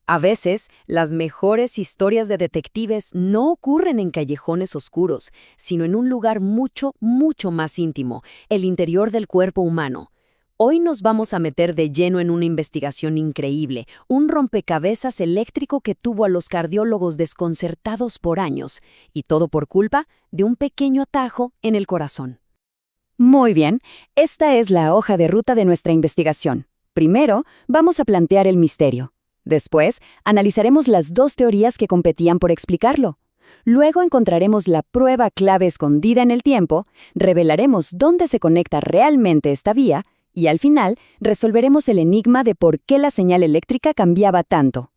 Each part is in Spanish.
A veces, las mejores historias de detectives no ocurren en callejones oscuros, sino en un lugar mucho, mucho más íntimo, el interior del cuerpo humano. Hoy nos vamos a meter de lleno en una investigación increíble, un rompecabezas eléctrico que tuvo a los cardiólogos desconcertados por años, y todo por culpa de un pequeño atajo en el corazón. Muy bien, esta es la hoja de ruta de nuestra investigación. Primero, vamos a plantear el misterio. Después, analizaremos las dos teorías que competían por explicarlo. Luego encontraremos la prueba clave escondida en el tiempo, revelaremos dónde se conecta realmente esta vía y al final resolveremos el enigma de por qué la señal eléctrica cambiaba tanto.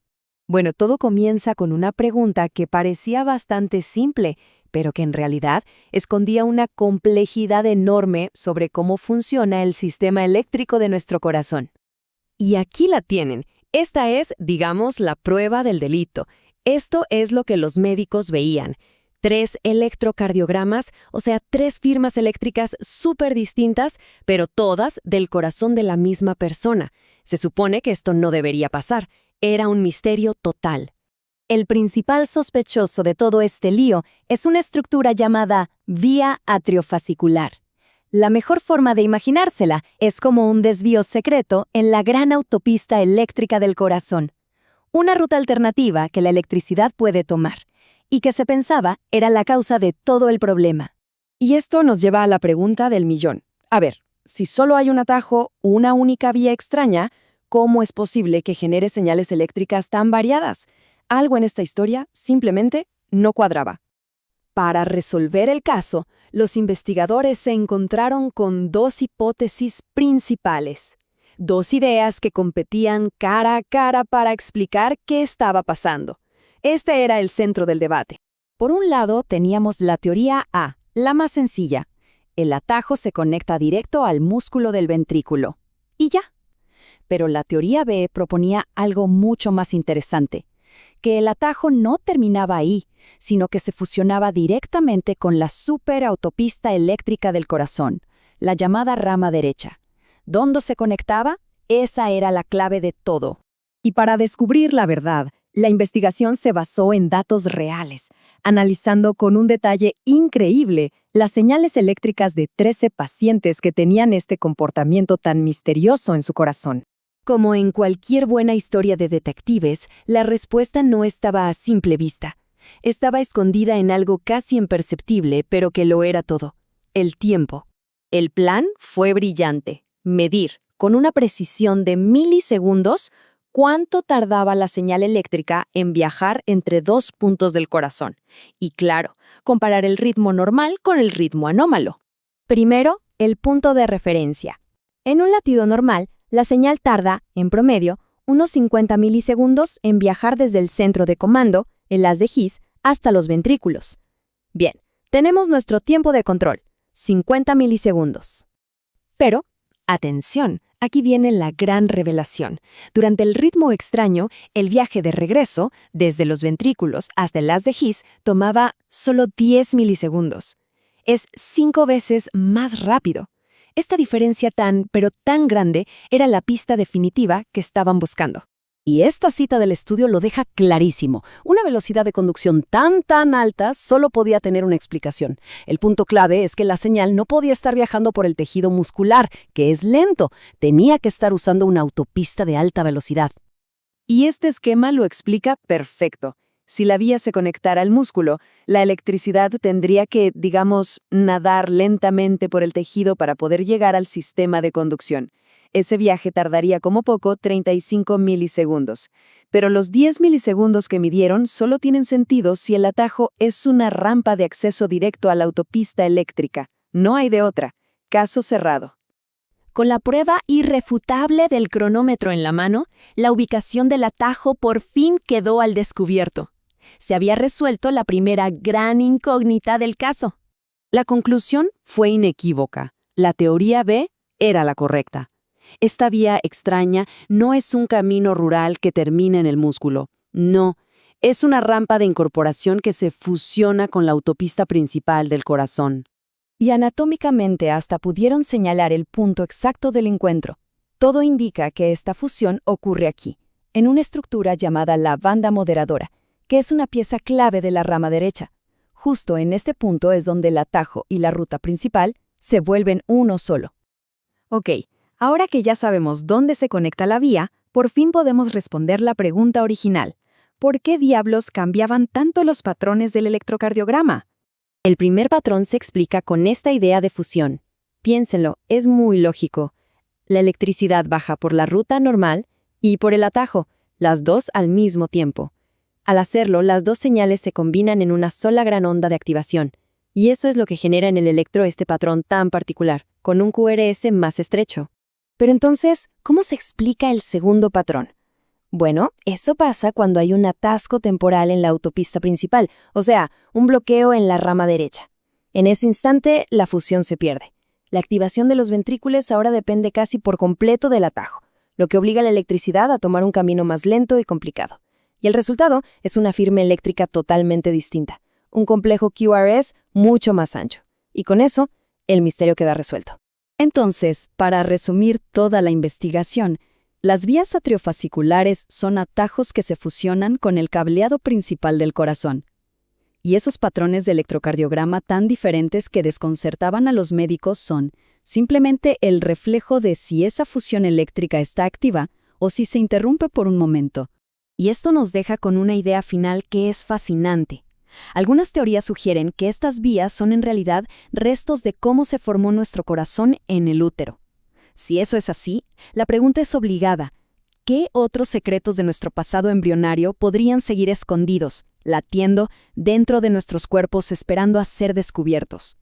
Bueno, todo comienza con una pregunta que parecía bastante simple, pero que en realidad escondía una complejidad enorme sobre cómo funciona el sistema eléctrico de nuestro corazón. Y aquí la tienen. Esta es, digamos, la prueba del delito. Esto es lo que los médicos veían. 3 electrocardiogramas, o sea, 3 firmas eléctricas súper distintas, pero todas del corazón de la misma persona. Se supone que esto no debería pasar. Era un misterio total. El principal sospechoso de todo este lío es una estructura llamada vía atriofascicular. La mejor forma de imaginársela es como un desvío secreto en la gran autopista eléctrica del corazón. Una ruta alternativa que la electricidad puede tomar, y que se pensaba era la causa de todo el problema. Y esto nos lleva a la pregunta del millón. A ver, si solo hay un atajo, una única vía extraña, ¿cómo es posible que genere señales eléctricas tan variadas? Algo en esta historia simplemente no cuadraba. Para resolver el caso, los investigadores se encontraron con 2 hipótesis principales. 2 ideas que competían cara a cara para explicar qué estaba pasando. Este era el centro del debate. Por un lado, teníamos la teoría A, la más sencilla. El atajo se conecta directo al músculo del ventrículo. Y ya. Pero la teoría B proponía algo mucho más interesante, que el atajo no terminaba ahí, sino que se fusionaba directamente con la superautopista eléctrica del corazón, la llamada rama derecha. ¿Dónde se conectaba? Esa era la clave de todo. Y para descubrir la verdad, la investigación se basó en datos reales, analizando con un detalle increíble las señales eléctricas de 13 pacientes que tenían este comportamiento tan misterioso en su corazón. Como en cualquier buena historia de detectives, la respuesta no estaba a simple vista. Estaba escondida en algo casi imperceptible, pero que lo era todo: el tiempo. El plan fue brillante: medir, con una precisión de milisegundos, cuánto tardaba la señal eléctrica en viajar entre 2 puntos del corazón. Y claro, comparar el ritmo normal con el ritmo anómalo. Primero, el punto de referencia. En un latido normal, la señal tarda, en promedio, unos 50 milisegundos en viajar desde el centro de comando, el haz de His, hasta los ventrículos. Bien, tenemos nuestro tiempo de control, 50 milisegundos. Pero, atención, aquí viene la gran revelación. Durante el ritmo extraño, el viaje de regreso, desde los ventrículos hasta el haz de His, tomaba solo 10 milisegundos. Es 5 veces más rápido. Esta diferencia pero tan grande era la pista definitiva que estaban buscando. Y esta cita del estudio lo deja clarísimo. Una velocidad de conducción tan alta solo podía tener una explicación. El punto clave es que la señal no podía estar viajando por el tejido muscular, que es lento. Tenía que estar usando una autopista de alta velocidad. Y este esquema lo explica perfecto. Si la vía se conectara al músculo, la electricidad tendría que, digamos, nadar lentamente por el tejido para poder llegar al sistema de conducción. Ese viaje tardaría como poco 35 milisegundos. Pero los 10 milisegundos que midieron solo tienen sentido si el atajo es una rampa de acceso directo a la autopista eléctrica. No hay de otra. Caso cerrado. Con la prueba irrefutable del cronómetro en la mano, la ubicación del atajo por fin quedó al descubierto. Se había resuelto la primera gran incógnita del caso. La conclusión fue inequívoca. La teoría B era la correcta. Esta vía extraña no es un camino rural que termina en el músculo. No, es una rampa de incorporación que se fusiona con la autopista principal del corazón. Y anatómicamente hasta pudieron señalar el punto exacto del encuentro. Todo indica que esta fusión ocurre aquí, en una estructura llamada la banda moderadora, que es una pieza clave de la rama derecha. Justo en este punto es donde el atajo y la ruta principal se vuelven uno solo. Ok, ahora que ya sabemos dónde se conecta la vía, por fin podemos responder la pregunta original. ¿Por qué diablos cambiaban tanto los patrones del electrocardiograma? El primer patrón se explica con esta idea de fusión. Piénsenlo, es muy lógico. La electricidad baja por la ruta normal y por el atajo, las dos al mismo tiempo. Al hacerlo, las dos señales se combinan en una sola gran onda de activación, y eso es lo que genera en el electro este patrón tan particular, con un QRS más estrecho. Pero entonces, ¿cómo se explica el segundo patrón? Bueno, eso pasa cuando hay un atasco temporal en la autopista principal, o sea, un bloqueo en la rama derecha. En ese instante, la fusión se pierde. La activación de los ventrículos ahora depende casi por completo del atajo, lo que obliga a la electricidad a tomar un camino más lento y complicado. Y el resultado es una firma eléctrica totalmente distinta, un complejo QRS mucho más ancho. Y con eso, el misterio queda resuelto. Entonces, para resumir toda la investigación, las vías atriofasciculares son atajos que se fusionan con el cableado principal del corazón. Y esos patrones de electrocardiograma tan diferentes que desconcertaban a los médicos son simplemente el reflejo de si esa fusión eléctrica está activa o si se interrumpe por un momento. Y esto nos deja con una idea final que es fascinante. Algunas teorías sugieren que estas vías son en realidad restos de cómo se formó nuestro corazón en el útero. Si eso es así, la pregunta es obligada. ¿Qué otros secretos de nuestro pasado embrionario podrían seguir escondidos, latiendo dentro de nuestros cuerpos esperando a ser descubiertos?